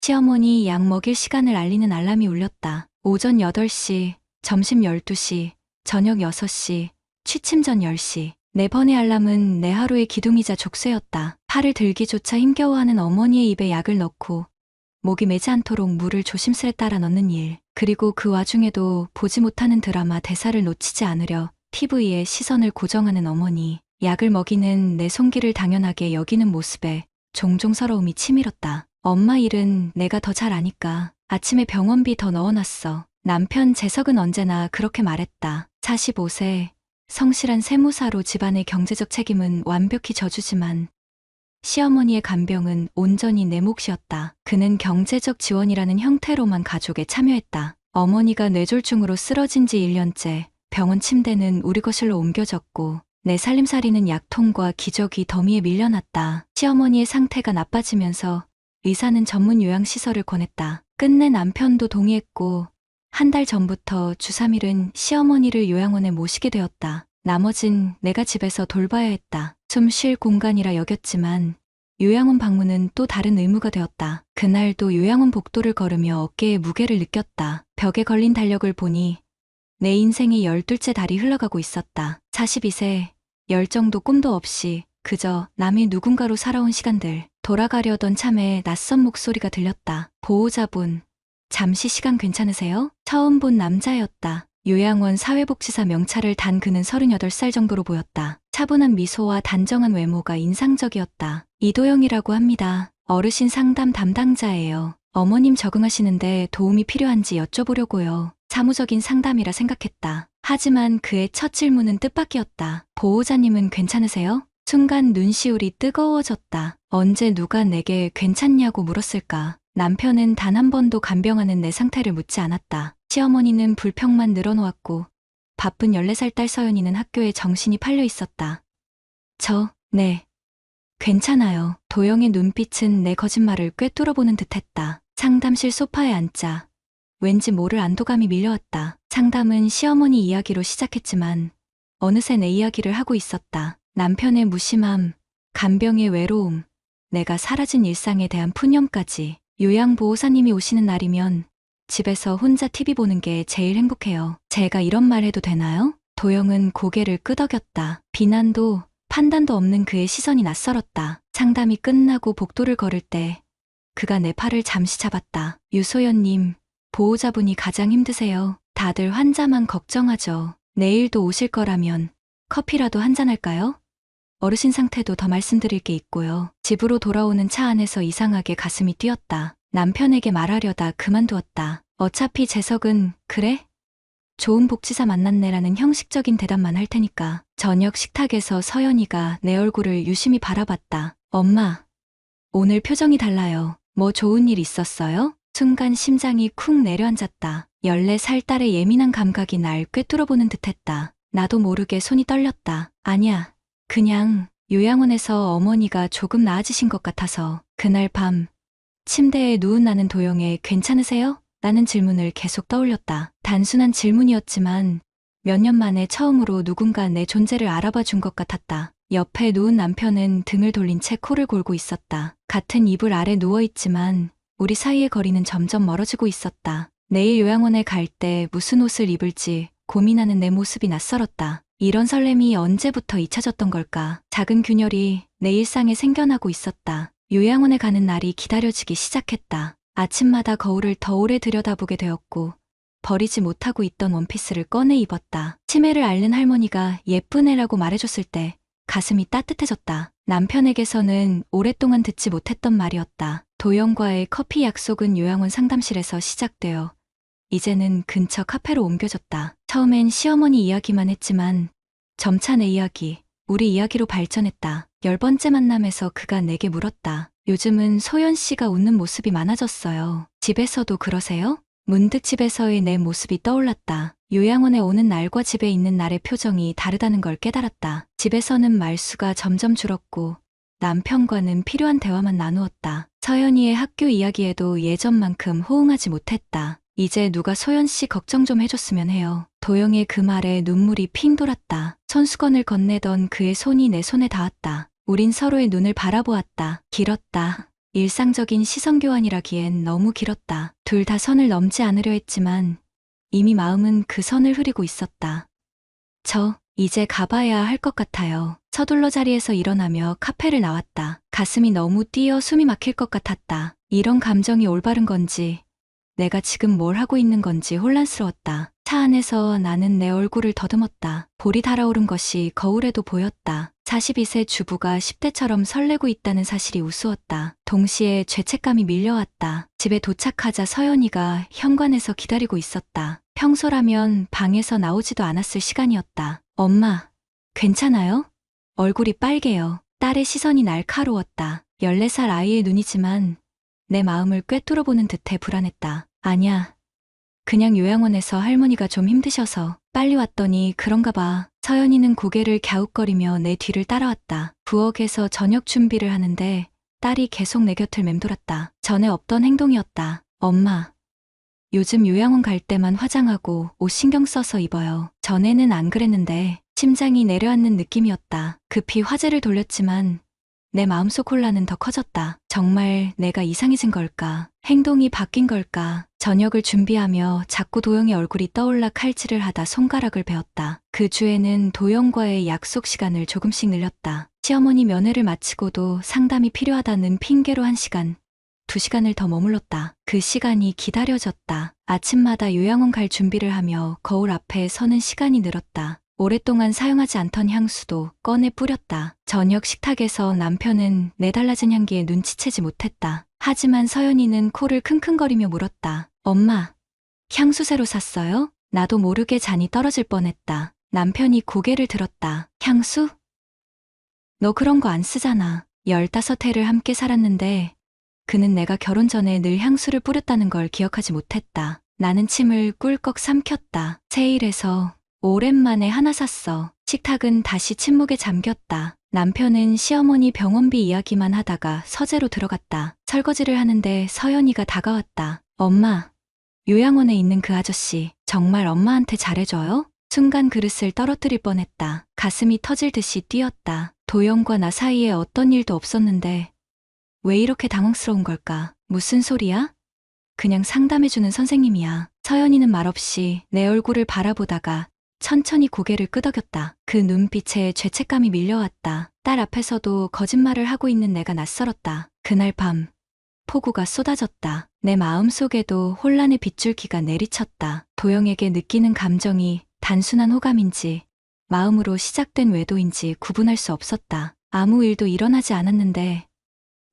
시어머니 약 먹일 시간을 알리는 알람이 울렸다. 오전 8시, 점심 12시, 저녁 6시, 취침 전 10시. 네 번의 알람은 내 하루의 기둥이자 족쇄였다. 팔을 들기조차 힘겨워하는 어머니의 입에 약을 넣고 목이 매지 않도록 물을 조심스레 따라 넣는 일. 그리고 그 와중에도 보지 못하는 드라마 대사를 놓치지 않으려 TV에 시선을 고정하는 어머니. 약을 먹이는 내 손길을 당연하게 여기는 모습에 종종 서러움이 치밀었다. 엄마 일은 내가 더 잘 아니까 아침에 병원비 더 넣어놨어. 남편 재석은 언제나 그렇게 말했다. 45세, 성실한 세무사로 집안의 경제적 책임은 완벽히 져주지만 시어머니의 간병은 온전히 내 몫이었다. 그는 경제적 지원이라는 형태로만 가족에 참여했다. 어머니가 뇌졸중으로 쓰러진 지 1년째, 병원 침대는 우리 거실로 옮겨졌고 내 살림살이는 약통과 기저귀 더미에 밀려났다. 시어머니의 상태가 나빠지면서 의사는 전문 요양시설을 권했다. 끝내 남편도 동의했고 한 달 전부터 주 3일은 시어머니를 요양원에 모시게 되었다. 나머진 내가 집에서 돌봐야 했다. 숨 쉴 공간이라 여겼지만 요양원 방문은 또 다른 의무가 되었다. 그날도 요양원 복도를 걸으며 어깨에 무게를 느꼈다. 벽에 걸린 달력을 보니 내 인생의 12째 달이 흘러가고 있었다. 42세, 열정도 꿈도 없이 그저 남의 누군가로 살아온 시간들. 돌아가려던 참에 낯선 목소리가 들렸다. 보호자분, 잠시 시간 괜찮으세요? 처음 본 남자였다. 요양원 사회복지사 명찰을 단 그는 38살 정도로 보였다. 차분한 미소와 단정한 외모가 인상적이었다. 이도영이라고 합니다. 어르신 상담 담당자예요. 어머님 적응하시는데 도움이 필요한지 여쭤보려고요. 사무적인 상담이라 생각했다. 하지만 그의 첫 질문은 뜻밖이었다. 보호자님은 괜찮으세요? 순간 눈시울이 뜨거워졌다. 언제 누가 내게 괜찮냐고 물었을까? 남편은 단 한 번도 간병하는 내 상태를 묻지 않았다. 시어머니는 불평만 늘어놓았고 바쁜 14살 딸 서연이는 학교에 정신이 팔려 있었다. 네, 괜찮아요. 도영의 눈빛은 내 거짓말을 꿰뚫어보는 듯했다. 상담실 소파에 앉자 왠지 모를 안도감이 밀려왔다. 상담은 시어머니 이야기로 시작했지만 어느새 내 이야기를 하고 있었다. 남편의 무심함, 간병의 외로움, 내가 사라진 일상에 대한 푸념까지. 요양보호사님이 오시는 날이면 집에서 혼자 TV 보는 게 제일 행복해요. 제가 이런 말 해도 되나요? 도영은 고개를 끄덕였다. 비난도 판단도 없는 그의 시선이 낯설었다. 상담이 끝나고 복도를 걸을 때 그가 내 팔을 잠시 잡았다. 유소연님, 보호자분이 가장 힘드세요. 다들 환자만 걱정하죠. 내일도 오실 거라면 커피라도 한잔할까요? 어르신 상태도 더 말씀드릴 게 있고요. 집으로 돌아오는 차 안에서 이상하게 가슴이 뛰었다. 남편에게 말하려다 그만두었다. 어차피 재석은 그래? 좋은 복지사 만났네라는 형식적인 대답만 할 테니까. 저녁 식탁에서 서연이가 내 얼굴을 유심히 바라봤다. 엄마, 오늘 표정이 달라요. 뭐 좋은 일 있었어요? 순간 심장이 쿵 내려앉았다. 14살 딸의 예민한 감각이 날 꿰뚫어보는 듯했다. 나도 모르게 손이 떨렸다. 아니야. 그냥 요양원에서 어머니가 조금 나아지신 것 같아서. 그날 밤 침대에 누운 나는 도영의 괜찮으세요? 라는 질문을 계속 떠올렸다. 단순한 질문이었지만 몇 년 만에 처음으로 누군가 내 존재를 알아봐 준 것 같았다. 옆에 누운 남편은 등을 돌린 채 코를 골고 있었다. 같은 이불 아래 누워있지만 우리 사이의 거리는 점점 멀어지고 있었다. 내일 요양원에 갈 때 무슨 옷을 입을지 고민하는 내 모습이 낯설었다. 이런 설렘이 언제부터 잊혀졌던 걸까? 작은 균열이 내 일상에 생겨나고 있었다. 요양원에 가는 날이 기다려지기 시작했다. 아침마다 거울을 더 오래 들여다보게 되었고 버리지 못하고 있던 원피스를 꺼내 입었다. 치매를 앓는 할머니가 예쁜 애라고 말해줬을 때 가슴이 따뜻해졌다. 남편에게서는 오랫동안 듣지 못했던 말이었다. 도영과의 커피 약속은 요양원 상담실에서 시작되어 이제는 근처 카페로 옮겨졌다. 처음엔 시어머니 이야기만 했지만 점차 내 이야기, 우리 이야기로 발전했다. 10번째 만남에서 그가 내게 물었다. 요즘은 소연 씨가 웃는 모습이 많아졌어요. 집에서도 그러세요? 문득 집에서의 내 모습이 떠올랐다. 요양원에 오는 날과 집에 있는 날의 표정이 다르다는 걸 깨달았다. 집에서는 말수가 점점 줄었고 남편과는 필요한 대화만 나누었다. 서연이의 학교 이야기에도 예전만큼 호응하지 못했다. 이제 누가 소연 씨 걱정 좀 해줬으면 해요. 도영의 그 말에 눈물이 핑 돌았다. 손수건을 건네던 그의 손이 내 손에 닿았다. 우린 서로의 눈을 바라보았다. 길었다. 일상적인 시선 교환이라기엔 너무 길었다. 둘 다 선을 넘지 않으려 했지만 이미 마음은 그 선을 흐리고 있었다. 이제 가봐야 할 것 같아요. 서둘러 자리에서 일어나며 카페를 나왔다. 가슴이 너무 뛰어 숨이 막힐 것 같았다. 이런 감정이 올바른 건지, 내가 지금 뭘 하고 있는 건지 혼란스러웠다. 차 안에서 나는 내 얼굴을 더듬었다. 볼이 달아오른 것이 거울에도 보였다. 42세 주부가 10대처럼 설레고 있다는 사실이 우스웠다. 동시에 죄책감이 밀려왔다. 집에 도착하자 서연이가 현관에서 기다리고 있었다. 평소라면 방에서 나오지도 않았을 시간이었다. 엄마, 괜찮아요? 얼굴이 빨개요. 딸의 시선이 날카로웠다. 14살 아이의 눈이지만 내 마음을 꿰뚫어보는 듯해 불안했다. 아냐, 그냥 요양원에서 할머니가 좀 힘드셔서 빨리 왔더니 그런가 봐. 서연이는 고개를 갸웃거리며 내 뒤를 따라왔다. 부엌에서 저녁 준비를 하는데 딸이 계속 내 곁을 맴돌았다. 전에 없던 행동이었다. 엄마, 요즘 요양원 갈 때만 화장하고 옷 신경 써서 입어요. 전에는 안 그랬는데 심장이 내려앉는 느낌이었다. 급히 화제를 돌렸지만 내 마음속 혼란은 더 커졌다. 정말 내가 이상해진 걸까? 행동이 바뀐 걸까? 저녁을 준비하며 자꾸 도영의 얼굴이 떠올라 칼질을 하다 손가락을 베었다. 그 주에는 도영과의 약속 시간을 조금씩 늘렸다. 시어머니 면회를 마치고도 상담이 필요하다는 핑계로 1시간, 2시간을 더 머물렀다. 그 시간이 기다려졌다. 아침마다 요양원 갈 준비를 하며 거울 앞에 서는 시간이 늘었다. 오랫동안 사용하지 않던 향수도 꺼내 뿌렸다. 저녁 식탁에서 남편은 내 달라진 향기에 눈치채지 못했다. 하지만 서연이는 코를 킁킁거리며 물었다. 엄마, 향수 새로 샀어요? 나도 모르게 잔이 떨어질 뻔했다. 남편이 고개를 들었다. 향수? 너 그런 거 안 쓰잖아. 15해를 함께 살았는데 그는 내가 결혼 전에 늘 향수를 뿌렸다는 걸 기억하지 못했다. 나는 침을 꿀꺽 삼켰다. 세일해서 오랜만에 하나 샀어. 식탁은 다시 침묵에 잠겼다. 남편은 시어머니 병원비 이야기만 하다가 서재로 들어갔다. 설거지를 하는데 서연이가 다가왔다. 엄마, 요양원에 있는 그 아저씨 정말 엄마한테 잘해줘요? 순간 그릇을 떨어뜨릴 뻔했다. 가슴이 터질 듯이 뛰었다. 도영과 나 사이에 어떤 일도 없었는데 왜 이렇게 당황스러운 걸까? 무슨 소리야? 그냥 상담해주는 선생님이야. 서연이는 말없이 내 얼굴을 바라보다가 천천히 고개를 끄덕였다. 그 눈빛에 죄책감이 밀려왔다. 딸 앞에서도 거짓말을 하고 있는 내가 낯설었다. 그날 밤 폭우가 쏟아졌다. 내 마음속에도 혼란의 빗줄기가 내리쳤다. 도영에게 느끼는 감정이 단순한 호감인지 마음으로 시작된 외도인지 구분할 수 없었다. 아무 일도 일어나지 않았는데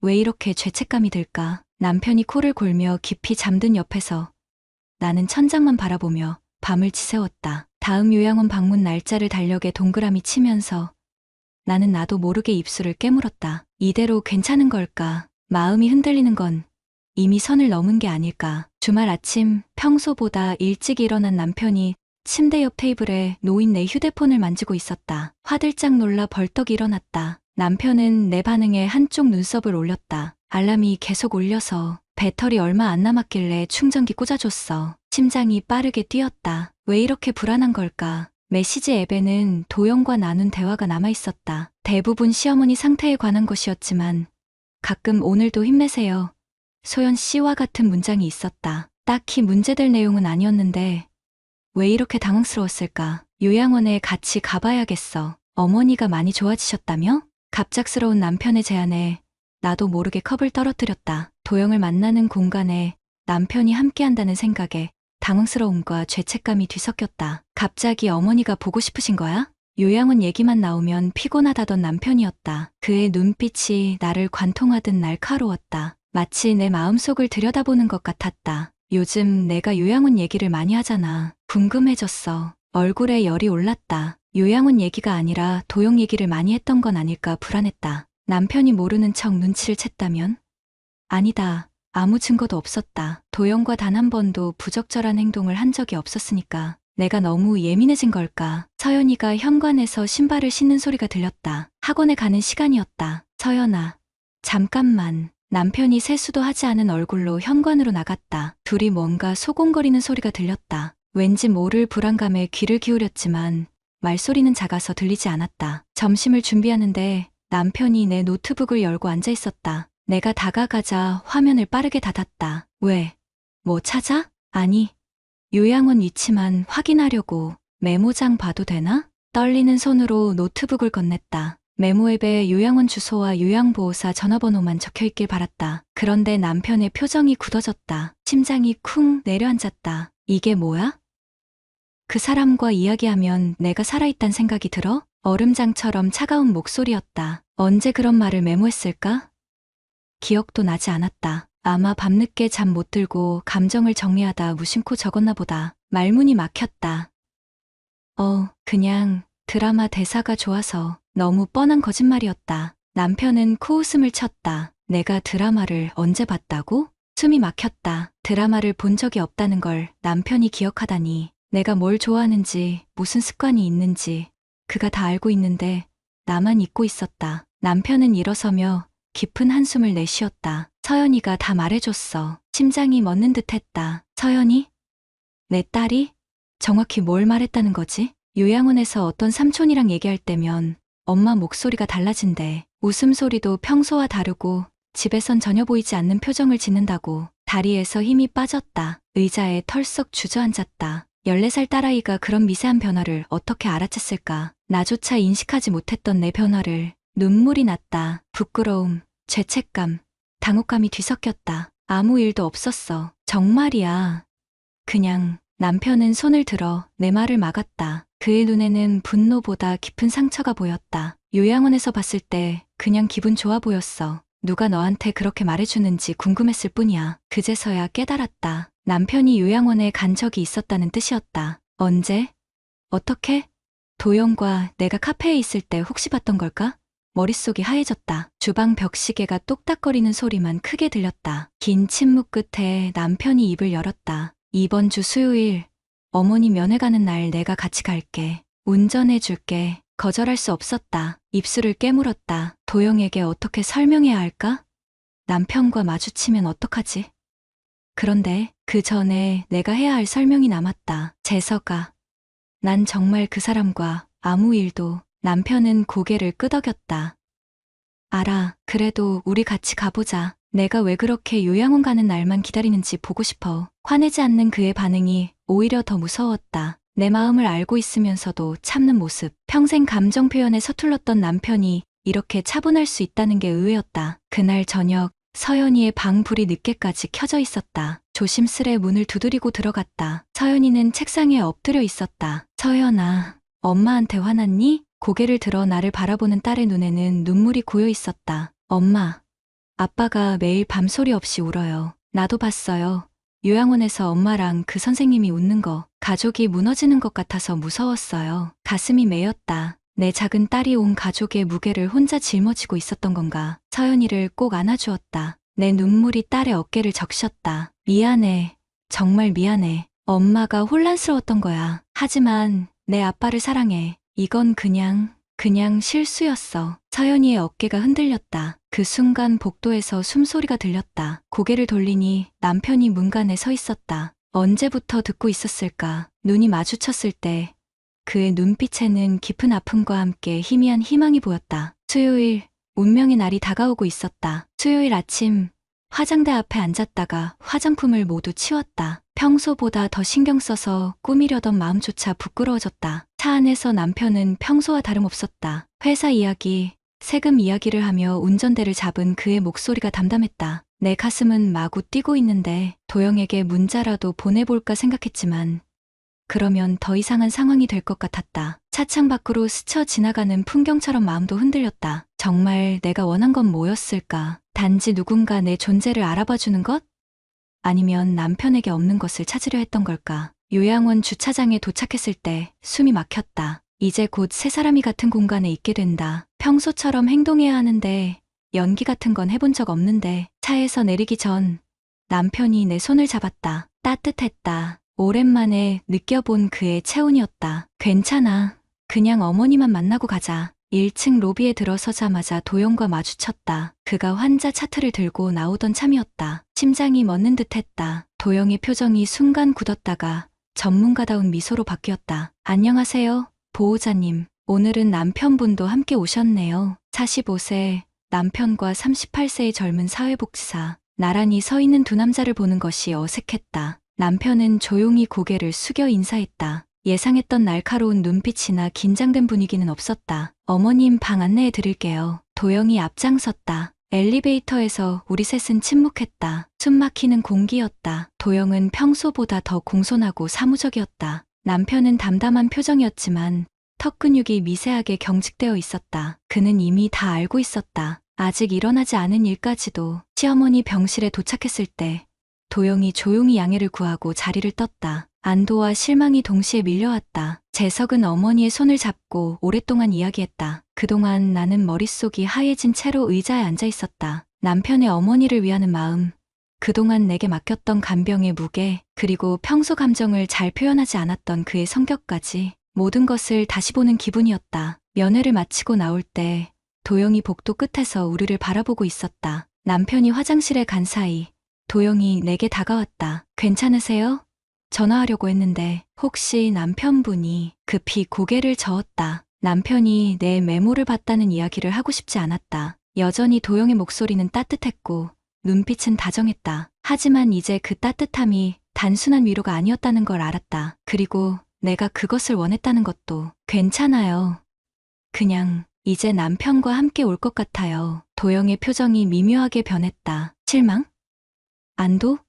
왜 이렇게 죄책감이 들까? 남편이 코를 골며 깊이 잠든 옆에서 나는 천장만 바라보며 밤을 지새웠다. 다음 요양원 방문 날짜를 달력에 동그라미 치면서 나는 나도 모르게 입술을 깨물었다. 이대로 괜찮은 걸까? 마음이 흔들리는 건 이미 선을 넘은 게 아닐까? 주말 아침 평소보다 일찍 일어난 남편이 침대 옆 테이블에 놓인 내 휴대폰을 만지고 있었다. 화들짝 놀라 벌떡 일어났다. 남편은 내 반응에 한쪽 눈썹을 올렸다. 알람이 계속 울려서 배터리 얼마 안 남았길래 충전기 꽂아줬어. 심장이 빠르게 뛰었다. 왜 이렇게 불안한 걸까? 메시지 앱에는 도영과 나눈 대화가 남아있었다. 대부분 시어머니 상태에 관한 것이었지만 가끔 오늘도 힘내세요. 소연 씨와 같은 문장이 있었다. 딱히 문제될 내용은 아니었는데 왜 이렇게 당황스러웠을까? 요양원에 같이 가봐야겠어. 어머니가 많이 좋아지셨다며? 갑작스러운 남편의 제안에 나도 모르게 컵을 떨어뜨렸다. 도영을 만나는 공간에 남편이 함께한다는 생각에 당황스러움과 죄책감이 뒤섞였다. 갑자기 어머니가 보고 싶으신 거야? 요양원 얘기만 나오면 피곤하다던 남편이었다. 그의 눈빛이 나를 관통하듯 날카로웠다. 마치 내 마음속을 들여다보는 것 같았다. 요즘 내가 요양원 얘기를 많이 하잖아. 궁금해졌어. 얼굴에 열이 올랐다. 요양원 얘기가 아니라 도영 얘기를 많이 했던 건 아닐까 불안했다. 남편이 모르는 척 눈치를 챘다면? 아니다. 아무 증거도 없었다. 도영과 단 한 번도 부적절한 행동을 한 적이 없었으니까. 내가 너무 예민해진 걸까? 서연이가 현관에서 신발을 신는 소리가 들렸다. 학원에 가는 시간이었다. 서연아, 잠깐만. 남편이 세수도 하지 않은 얼굴로 현관으로 나갔다. 둘이 뭔가 소곤거리는 소리가 들렸다. 왠지 모를 불안감에 귀를 기울였지만 말소리는 작아서 들리지 않았다. 점심을 준비하는데 남편이 내 노트북을 열고 앉아 있었다. 내가 다가가자 화면을 빠르게 닫았다. 왜? 뭐 찾아? 아니, 요양원 위치만 확인하려고. 메모장 봐도 되나? 떨리는 손으로 노트북을 건넸다. 메모 앱에 요양원 주소와 요양보호사 전화번호만 적혀있길 바랐다. 그런데 남편의 표정이 굳어졌다. 심장이 쿵 내려앉았다. 이게 뭐야? 그 사람과 이야기하면 내가 살아있단 생각이 들어? 얼음장처럼 차가운 목소리였다. 언제 그런 말을 메모했을까? 기억도 나지 않았다. 아마 밤늦게 잠 못 들고 감정을 정리하다 무심코 적었나 보다. 말문이 막혔다. 그냥 드라마 대사가 좋아서. 너무 뻔한 거짓말이었다. 남편은 코웃음을 쳤다. 내가 드라마를 언제 봤다고? 숨이 막혔다. 드라마를 본 적이 없다는 걸 남편이 기억하다니. 내가 뭘 좋아하는지, 무슨 습관이 있는지 그가 다 알고 있는데 나만 잊고 있었다. 남편은 일어서며 깊은 한숨을 내쉬었다. 서연이가 다 말해줬어. 심장이 멎는 듯했다. 서연이? 내 딸이? 정확히 뭘 말했다는 거지? 요양원에서 어떤 삼촌이랑 얘기할 때면 엄마 목소리가 달라진대. 웃음소리도 평소와 다르고 집에선 전혀 보이지 않는 표정을 짓는다고. 다리에서 힘이 빠졌다. 의자에 털썩 주저앉았다. 14살 딸아이가 그런 미세한 변화를 어떻게 알아챘을까? 나조차 인식하지 못했던 내 변화를. 눈물이 났다. 부끄러움, 죄책감, 당혹감이 뒤섞였다. 아무 일도 없었어. 정말이야. 그냥. 남편은 손을 들어 내 말을 막았다. 그의 눈에는 분노보다 깊은 상처가 보였다. 요양원에서 봤을 때 그냥 기분 좋아 보였어. 누가 너한테 그렇게 말해주는지 궁금했을 뿐이야. 그제서야 깨달았다. 남편이 요양원에 간 적이 있었다는 뜻이었다. 언제? 어떻게? 도영과 내가 카페에 있을 때 혹시 봤던 걸까? 머릿속이 하얘졌다. 주방 벽시계가 똑딱거리는 소리만 크게 들렸다. 긴 침묵 끝에 남편이 입을 열었다. 이번 주 수요일, 어머니 면회 가는 날 내가 같이 갈게. 운전해 줄게. 거절할 수 없었다. 입술을 깨물었다. 도영에게 어떻게 설명해야 할까? 남편과 마주치면 어떡하지? 그런데 그 전에 내가 해야 할 설명이 남았다. 재석아, 난 정말 그 사람과 아무 일도. 남편은 고개를 끄덕였다. 알아. 그래도 우리 같이 가보자. 내가 왜 그렇게 요양원 가는 날만 기다리는지 보고 싶어. 화내지 않는 그의 반응이 오히려 더 무서웠다. 내 마음을 알고 있으면서도 참는 모습. 평생 감정 표현에 서툴렀던 남편이 이렇게 차분할 수 있다는 게 의외였다. 그날 저녁 서연이의 방 불이 늦게까지 켜져 있었다. 조심스레 문을 두드리고 들어갔다. 서연이는 책상에 엎드려 있었다. 서연아, 엄마한테 화났니? 고개를 들어 나를 바라보는 딸의 눈에는 눈물이 고여 있었다. 엄마, 아빠가 매일 밤소리 없이 울어요. 나도 봤어요. 요양원에서 엄마랑 그 선생님이 웃는 거. 가족이 무너지는 것 같아서 무서웠어요. 가슴이 메였다. 내 작은 딸이 온 가족의 무게를 혼자 짊어지고 있었던 건가. 서연이를 꼭 안아주었다. 내 눈물이 딸의 어깨를 적셨다. 미안해. 정말 미안해. 엄마가 혼란스러웠던 거야. 하지만 내 아빠를 사랑해. 이건 그냥 실수였어. 서연이의 어깨가 흔들렸다. 그 순간 복도에서 숨소리가 들렸다. 고개를 돌리니 남편이 문간에 서 있었다. 언제부터 듣고 있었을까? 눈이 마주쳤을 때 그의 눈빛에는 깊은 아픔과 함께 희미한 희망이 보였다. 수요일, 운명의 날이 다가오고 있었다. 수요일 아침, 화장대 앞에 앉았다가 화장품을 모두 치웠다. 평소보다 더 신경 써서 꾸미려던 마음조차 부끄러워졌다. 차 안에서 남편은 평소와 다름없었다. 회사 이야기, 세금 이야기를 하며 운전대를 잡은 그의 목소리가 담담했다. 내 가슴은 마구 뛰고 있는데 도영에게 문자라도 보내볼까 생각했지만 그러면 더 이상한 상황이 될 것 같았다. 차창 밖으로 스쳐 지나가는 풍경처럼 마음도 흔들렸다. 정말 내가 원한 건 뭐였을까? 단지 누군가 내 존재를 알아봐주는 것? 아니면 남편에게 없는 것을 찾으려 했던 걸까? 요양원 주차장에 도착했을 때 숨이 막혔다. 이제 곧 세 사람이 같은 공간에 있게 된다. 평소처럼 행동해야 하는데 연기 같은 건 해본 적 없는데 차에서 내리기 전 남편이 내 손을 잡았다. 따뜻했다. 오랜만에 느껴본 그의 체온이었다. 괜찮아. 그냥 어머니만 만나고 가자. 1층 로비에 들어서자마자 도영과 마주쳤다. 그가 환자 차트를 들고 나오던 참이었다. 심장이 멎는 듯했다. 도영의 표정이 순간 굳었다가 전문가다운 미소로 바뀌었다. 안녕하세요, 보호자님. 오늘은 남편분도 함께 오셨네요. 45세, 남편과 38세의 젊은 사회복지사, 나란히 서 있는 두 남자를 보는 것이 어색했다. 남편은 조용히 고개를 숙여 인사했다. 예상했던 날카로운 눈빛이나 긴장된 분위기는 없었다. 어머님 방 안내해 드릴게요. 도영이 앞장섰다. 엘리베이터에서 우리 셋은 침묵했다. 숨막히는 공기였다. 도영은 평소보다 더 공손하고 사무적이었다. 남편은 담담한 표정이었지만 턱 근육이 미세하게 경직되어 있었다. 그는 이미 다 알고 있었다. 아직 일어나지 않은 일까지도. 시어머니 병실에 도착했을 때 도영이 조용히 양해를 구하고 자리를 떴다. 안도와 실망이 동시에 밀려왔다. 재석은 어머니의 손을 잡고 오랫동안 이야기했다. 그동안 나는 머릿속이 하얘진 채로 의자에 앉아 있었다. 남편의 어머니를 위하는 마음, 그동안 내게 맡겼던 간병의 무게, 그리고 평소 감정을 잘 표현하지 않았던 그의 성격까지 모든 것을 다시 보는 기분이었다. 면회를 마치고 나올 때 도영이 복도 끝에서 우리를 바라보고 있었다. 남편이 화장실에 간 사이 도영이 내게 다가왔다. 괜찮으세요? 전화하려고 했는데 혹시 남편분이. 급히 고개를 저었다. 남편이 내 메모를 봤다는 이야기를 하고 싶지 않았다. 여전히 도영의 목소리는 따뜻했고 눈빛은 다정했다. 하지만 이제 그 따뜻함이 단순한 위로가 아니었다는 걸 알았다. 그리고 내가 그것을 원했다는 것도. 괜찮아요. 그냥 이제 남편과 함께 올 것 같아요. 도영의 표정이 미묘하게 변했다. 실망? 안도?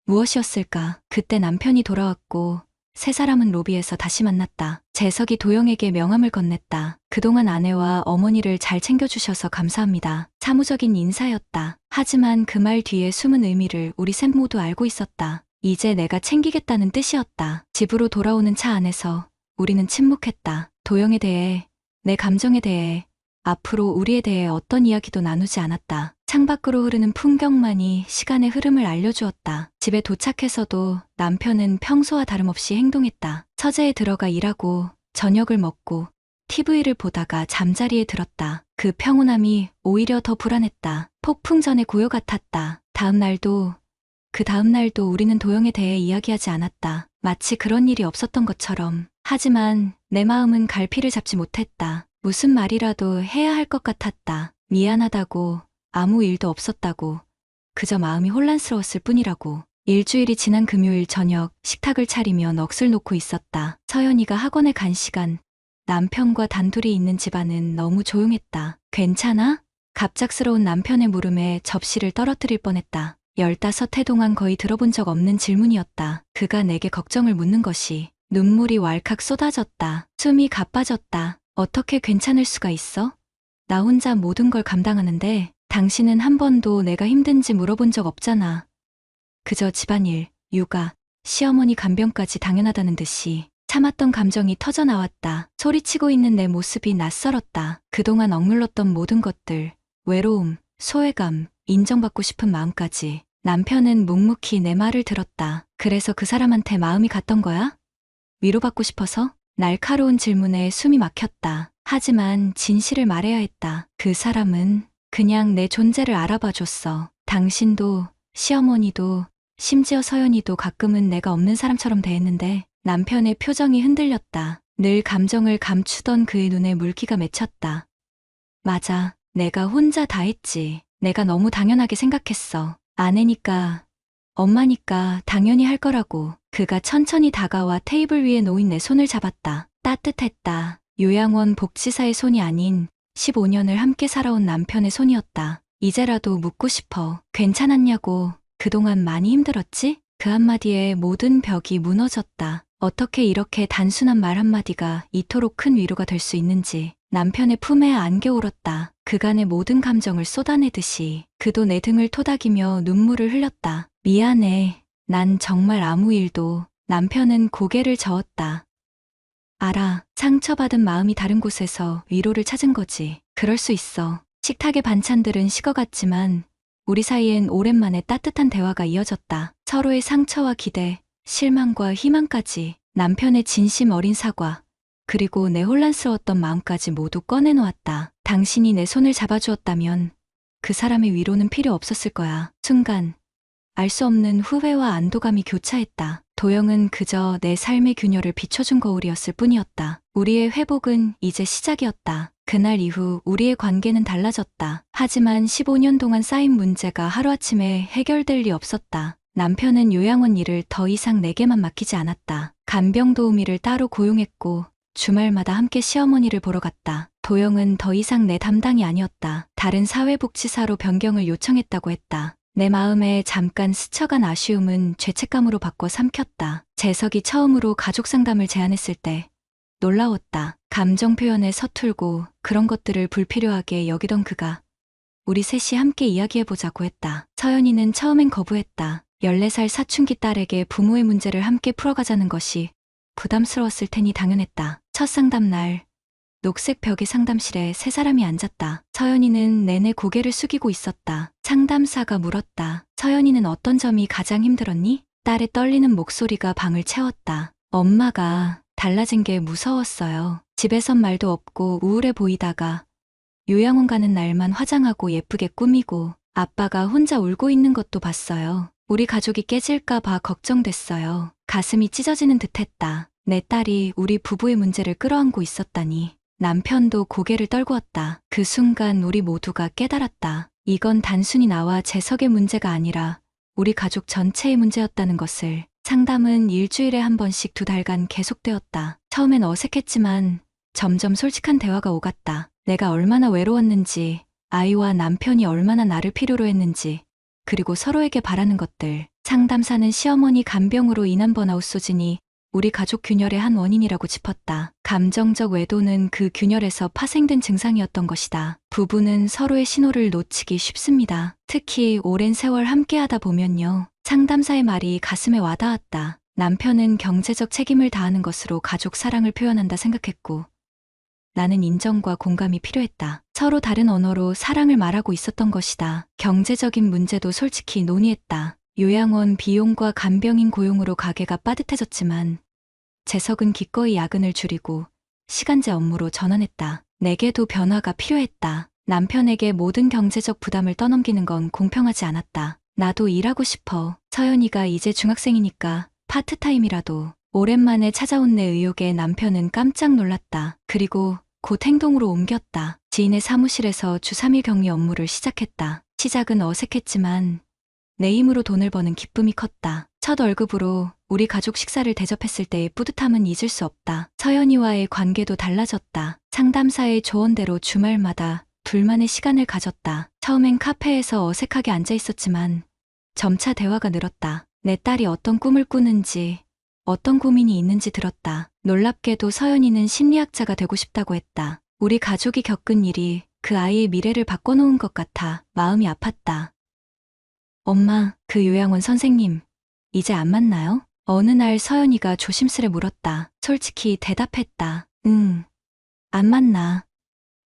무엇이었을까? 그때 남편이 돌아왔고 세 사람은 로비에서 다시 만났다. 재석이 도영에게 명함을 건넸다. 그동안 아내와 어머니를 잘 챙겨주셔서 감사합니다. 사무적인 인사였다. 하지만 그 말 뒤에 숨은 의미를 우리 셋 모두 알고 있었다. 이제 내가 챙기겠다는 뜻이었다. 집으로 돌아오는 차 안에서 우리는 침묵했다. 도영에 대해, 내 감정에 대해, 앞으로 우리에 대해 어떤 이야기도 나누지 않았다. 창밖으로 흐르는 풍경만이 시간의 흐름을 알려주었다. 집에 도착해서도 남편은 평소와 다름없이 행동했다. 서재에 들어가 일하고 저녁을 먹고 TV를 보다가 잠자리에 들었다. 그 평온함이 오히려 더 불안했다. 폭풍 전의 고요 같았다. 그 다음 날도 우리는 도영에 대해 이야기하지 않았다. 마치 그런 일이 없었던 것처럼. 하지만 내 마음은 갈피를 잡지 못했다. 무슨 말이라도 해야 할 것 같았다. 미안하다고, 아무 일도 없었다고, 그저 마음이 혼란스러웠을 뿐이라고. 일주일이 지난 금요일 저녁 식탁을 차리며 넋을 놓고 있었다. 서연이가 학원에 간 시간, 남편과 단둘이 있는 집안은 너무 조용했다. 괜찮아? 갑작스러운 남편의 물음에 접시를 떨어뜨릴 뻔했다. 15해 동안 거의 들어본 적 없는 질문이었다. 그가 내게 걱정을 묻는 것이. 눈물이 왈칵 쏟아졌다. 숨이 가빠졌다. 어떻게 괜찮을 수가 있어? 나 혼자 모든 걸 감당하는데 당신은 한 번도 내가 힘든지 물어본 적 없잖아. 그저 집안일, 육아, 시어머니 간병까지 당연하다는 듯이. 참았던 감정이 터져나왔다. 소리치고 있는 내 모습이 낯설었다. 그동안 억눌렀던 모든 것들, 외로움, 소외감, 인정받고 싶은 마음까지. 남편은 묵묵히 내 말을 들었다. 그래서 그 사람한테 마음이 갔던 거야? 위로받고 싶어서? 날카로운 질문에 숨이 막혔다. 하지만 진실을 말해야 했다. 그 사람은 그냥 내 존재를 알아봐줬어. 당신도, 시어머니도, 심지어 서연이도 가끔은 내가 없는 사람처럼 대했는데. 남편의 표정이 흔들렸다. 늘 감정을 감추던 그의 눈에 물기가 맺혔다. 맞아, 내가 혼자 다 했지. 내가 너무 당연하게 생각했어. 아내니까, 엄마니까 당연히 할 거라고. 그가 천천히 다가와 테이블 위에 놓인 내 손을 잡았다. 따뜻했다. 요양원 복지사의 손이 아닌 15년을 함께 살아온 남편의 손이었다. 이제라도 묻고 싶어. 괜찮았냐고. 그동안 많이 힘들었지? 그 한마디에 모든 벽이 무너졌다. 어떻게 이렇게 단순한 말 한마디가 이토록 큰 위로가 될 수 있는지. 남편의 품에 안겨 울었다. 그간의 모든 감정을 쏟아내듯이. 그도 내 등을 토닥이며 눈물을 흘렸다. 미안해. 난 정말 아무 일도. 남편은 고개를 저었다. 알아. 상처받은 마음이 다른 곳에서 위로를 찾은 거지. 그럴 수 있어. 식탁의 반찬들은 식어갔지만 우리 사이엔 오랜만에 따뜻한 대화가 이어졌다. 서로의 상처와 기대, 실망과 희망까지. 남편의 진심 어린 사과, 그리고 내 혼란스러웠던 마음까지 모두 꺼내놓았다. 당신이 내 손을 잡아주었다면 그 사람의 위로는 필요 없었을 거야. 순간 알 수 없는 후회와 안도감이 교차했다. 도영은 그저 내 삶의 균열을 비춰준 거울이었을 뿐이었다. 우리의 회복은 이제 시작이었다. 그날 이후 우리의 관계는 달라졌다. 하지만 15년 동안 쌓인 문제가 하루아침에 해결될 리 없었다. 남편은 요양원 일을 더 이상 내게만 맡기지 않았다. 간병 도우미를 따로 고용했고 주말마다 함께 시어머니를 보러 갔다. 도영은 더 이상 내 담당이 아니었다. 다른 사회복지사로 변경을 요청했다고 했다. 내 마음에 잠깐 스쳐간 아쉬움은 죄책감으로 바꿔 삼켰다. 재석이 처음으로 가족 상담을 제안했을 때 놀라웠다. 감정 표현에 서툴고 그런 것들을 불필요하게 여기던 그가 우리 셋이 함께 이야기해보자고 했다. 서연이는 처음엔 거부했다. 14살 사춘기 딸에게 부모의 문제를 함께 풀어가자는 것이 부담스러웠을 테니 당연했다. 첫 상담 날 녹색 벽의 상담실에 세 사람이 앉았다. 서연이는 내내 고개를 숙이고 있었다. 상담사가 물었다. 서연이는 어떤 점이 가장 힘들었니? 딸의 떨리는 목소리가 방을 채웠다. 엄마가 달라진 게 무서웠어요. 집에선 말도 없고 우울해 보이다가 요양원 가는 날만 화장하고 예쁘게 꾸미고 아빠가 혼자 울고 있는 것도 봤어요. 우리 가족이 깨질까 봐 걱정됐어요. 가슴이 찢어지는 듯했다. 내 딸이 우리 부부의 문제를 끌어안고 있었다니. 남편도 고개를 떨구었다. 그 순간 우리 모두가 깨달았다. 이건 단순히 나와 재석의 문제가 아니라 우리 가족 전체의 문제였다는 것을. 상담은 일주일에 한 번씩 2달간 계속되었다. 처음엔 어색했지만 점점 솔직한 대화가 오갔다. 내가 얼마나 외로웠는지, 아이와 남편이 얼마나 나를 필요로 했는지, 그리고 서로에게 바라는 것들. 상담사는 시어머니 간병으로 인한 번아웃 소진이 우리 가족 균열의 한 원인이라고 짚었다. 감정적 외도는 그 균열에서 파생된 증상이었던 것이다. 부부는 서로의 신호를 놓치기 쉽습니다. 특히 오랜 세월 함께하다 보면요. 상담사의 말이 가슴에 와닿았다. 남편은 경제적 책임을 다하는 것으로 가족 사랑을 표현한다 생각했고 나는 인정과 공감이 필요했다. 서로 다른 언어로 사랑을 말하고 있었던 것이다. 경제적인 문제도 솔직히 논의했다. 요양원 비용과 간병인 고용으로 가게가 빠듯해졌지만 재석은 기꺼이 야근을 줄이고 시간제 업무로 전환했다. 내게도 변화가 필요했다. 남편에게 모든 경제적 부담을 떠넘기는 건 공평하지 않았다. 나도 일하고 싶어. 서연이가 이제 중학생이니까 파트타임이라도. 오랜만에 찾아온 내 의욕에 남편은 깜짝 놀랐다. 그리고 곧 행동으로 옮겼다. 지인의 사무실에서 주 3일 격리 업무를 시작했다. 시작은 어색했지만 내 힘으로 돈을 버는 기쁨이 컸다. 첫 월급으로 우리 가족 식사를 대접했을 때의 뿌듯함은 잊을 수 없다. 서연이와의 관계도 달라졌다. 상담사의 조언대로 주말마다 둘만의 시간을 가졌다. 처음엔 카페에서 어색하게 앉아 있었지만 점차 대화가 늘었다. 내 딸이 어떤 꿈을 꾸는지, 어떤 고민이 있는지 들었다. 놀랍게도 서연이는 심리학자가 되고 싶다고 했다. 우리 가족이 겪은 일이 그 아이의 미래를 바꿔놓은 것 같아 마음이 아팠다. 엄마, 그 요양원 선생님, 이제 안 만나요? 어느 날 서연이가 조심스레 물었다. 솔직히 대답했다. 안 만나.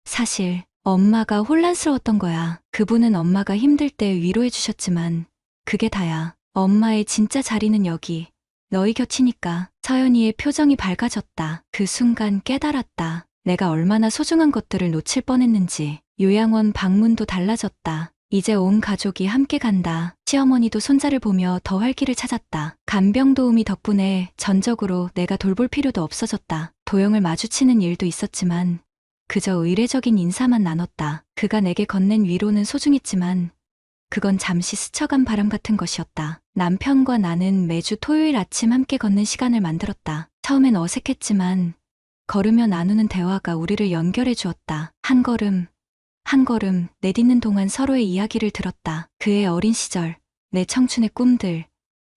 사실 엄마가 혼란스러웠던 거야. 그분은 엄마가 힘들 때 위로해 주셨지만 그게 다야. 엄마의 진짜 자리는 여기. 너희 곁이니까. 서연이의 표정이 밝아졌다. 그 순간 깨달았다. 내가 얼마나 소중한 것들을 놓칠 뻔했는지. 요양원 방문도 달라졌다. 이제 온 가족이 함께 간다. 시어머니도 손자를 보며 더 활기를 찾았다. 간병 도우미 덕분에 전적으로 내가 돌볼 필요도 없어졌다. 도영을 마주치는 일도 있었지만 그저 의례적인 인사만 나눴다. 그가 내게 건넨 위로는 소중했지만 그건 잠시 스쳐간 바람 같은 것이었다. 남편과 나는 매주 토요일 아침 함께 걷는 시간을 만들었다. 처음엔 어색했지만 걸으며 나누는 대화가 우리를 연결해 주었다. 한 걸음 한 걸음 내딛는 동안 서로의 이야기를 들었다. 그의 어린 시절, 내 청춘의 꿈들,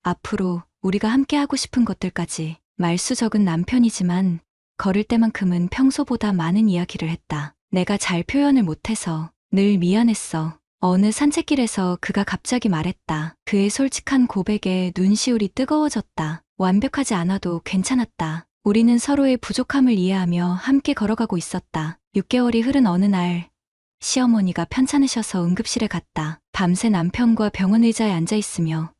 앞으로 우리가 함께 하고 싶은 것들까지. 말수 적은 남편이지만 걸을 때만큼은 평소보다 많은 이야기를 했다. 내가 잘 표현을 못해서 늘 미안했어. 어느 산책길에서 그가 갑자기 말했다. 그의 솔직한 고백에 눈시울이 뜨거워졌다. 완벽하지 않아도 괜찮았다. 우리는 서로의 부족함을 이해하며 함께 걸어가고 있었다. 6개월이 흐른 어느 날 시어머니가 편찮으셔서 응급실에 갔다. 밤새 남편과 병원 의자에 앉아있으며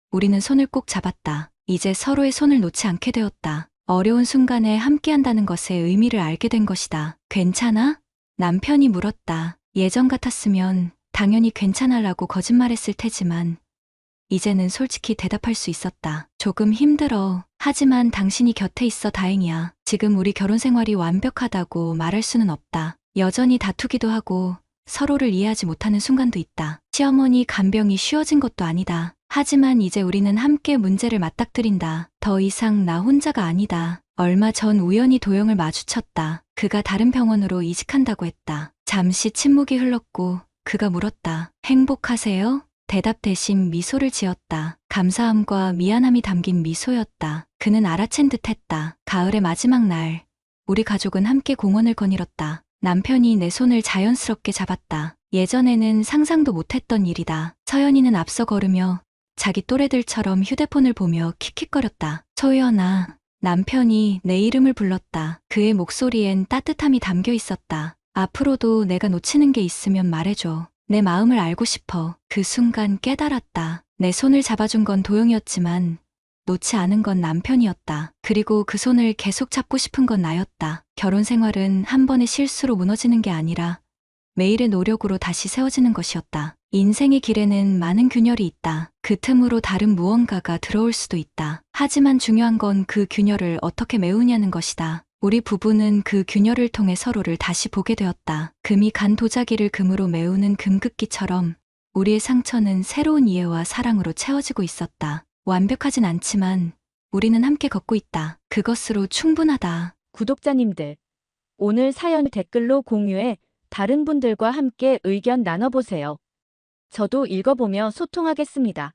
우리는 손을 꼭 잡았다. 이제 서로의 손을 놓지 않게 되었다. 어려운 순간에 함께한다는 것의 의미를 알게 된 것이다. 괜찮아? 남편이 물었다. 예전 같았으면 당연히 괜찮아라고 거짓말했을 테지만 이제는 솔직히 대답할 수 있었다. 조금 힘들어. 하지만 당신이 곁에 있어 다행이야. 지금 우리 결혼 생활이 완벽하다고 말할 수는 없다. 여전히 다투기도 하고 서로를 이해하지 못하는 순간도 있다. 시어머니 간병이 쉬워진 것도 아니다. 하지만 이제 우리는 함께 문제를 맞닥뜨린다. 더 이상 나 혼자가 아니다. 얼마 전 우연히 도영을 마주쳤다. 그가 다른 병원으로 이직한다고 했다. 잠시 침묵이 흘렀고 그가 물었다. 행복하세요? 대답 대신 미소를 지었다. 감사함과 미안함이 담긴 미소였다. 그는 알아챈 듯 했다. 가을의 마지막 날, 우리 가족은 함께 공원을 거닐었다. 남편이 내 손을 자연스럽게 잡았다. 예전에는 상상도 못했던 일이다. 서연이는 앞서 걸으며 자기 또래들처럼 휴대폰을 보며 킥킥거렸다. 소연아. 남편이 내 이름을 불렀다. 그의 목소리엔 따뜻함이 담겨 있었다. 앞으로도 내가 놓치는 게 있으면 말해줘. 내 마음을 알고 싶어. 그 순간 깨달았다. 내 손을 잡아준 건 도영이었지만 놓지 않은 건 남편이었다. 그리고 그 손을 계속 잡고 싶은 건 나였다. 결혼 생활은 한 번의 실수로 무너지는 게 아니라 매일의 노력으로 다시 세워지는 것이었다. 인생의 길에는 많은 균열이 있다. 그 틈으로 다른 무언가가 들어올 수도 있다. 하지만 중요한 건 그 균열을 어떻게 메우냐는 것이다. 우리 부부는 그 균열을 통해 서로를 다시 보게 되었다. 금이 간 도자기를 금으로 메우는 금긋기처럼 우리의 상처는 새로운 이해와 사랑으로 채워지고 있었다. 완벽하진 않지만 우리는 함께 걷고 있다. 그것으로 충분하다. 구독자님들, 오늘 사연 댓글로 공유해 다른 분들과 함께 의견 나눠보세요. 저도 읽어보며 소통하겠습니다.